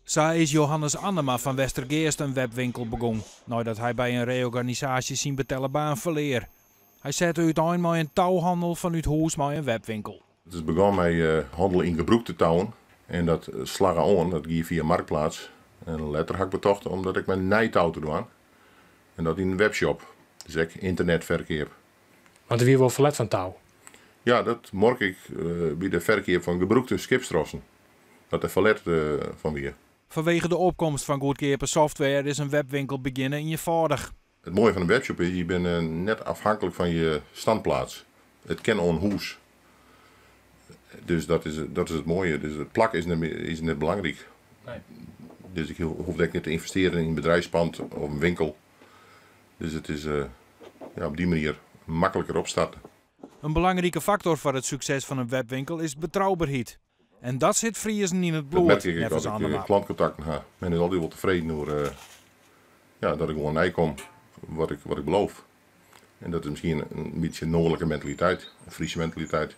Zo is Johannes Annema van Westergeest een webwinkel begonnen, nadat hij bij een reorganisatie zijn betellen baan verleer. Hij zette uiteindelijk met een touwhandel vanuit huis met een webwinkel. Het is begonnen met handelen in gebroekte touwen en dat slag aan, dat ging via Marktplaats. En later heb ik betocht omdat ik mijn nijtouw te doen en dat in een webshop, dus ik internetverkeer. Want er weer wel verlet van touw. Ja, dat morg ik bij de verkeer van gebroekte skipstrossen. Dat er verlet van weer. Vanwege de opkomst van goedkope software is een webwinkel beginnen in je vaardig. Het mooie van een webshop is, je bent net afhankelijk van je standplaats. Het ken onhoes. Dus dat is het mooie. Dus het plak is net belangrijk. Nee. Dus ik hoef niet te investeren in een bedrijfspand of een winkel. Dus het is op die manier makkelijker opstarten. Een belangrijke factor voor het succes van een webwinkel is betrouwbaarheid. En dat zit Friesen in het bloed. Dat merk ik als ik klantcontacten heb. Men is altijd wel tevreden door dat ik gewoon nakom wat ik beloof. En dat is misschien een beetje een noordelijke mentaliteit, een Friese mentaliteit.